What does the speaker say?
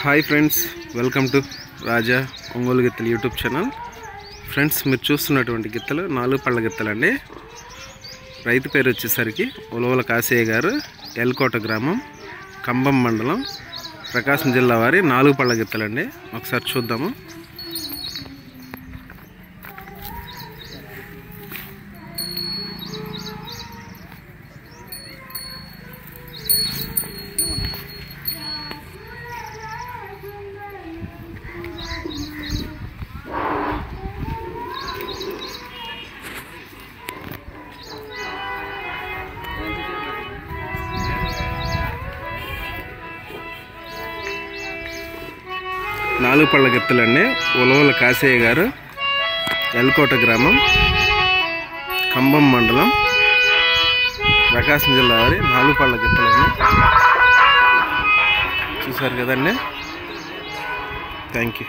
Hi friends, welcome to రాజా ఒంగోలు గిత్తలు YouTube channel. Friends, మీరు చూస్తున్నటువంటి గిత్తలు 4 పళ్ళ గిత్తలండి. రైతు పేరు వచ్చేసరికి ఉలవల కాశయ్య గారు, ఎల్కోట గ్రామం, కంబం మండలం, ప్రకాశం జిల్లా వారి 4 పళ్ళ గిత్తలండి. ఒకసారి చూద్దాము. నాలుగు పళ్ళ గిత్తలండి. ఉలవల కాశయ్య గారు, ఎల్కోట గ్రామం, కంబం మండలం, ప్రకాశం జిల్లా వారి 4 పళ్ళ గిత్తలండి. చూసారు కదండి. Thank you.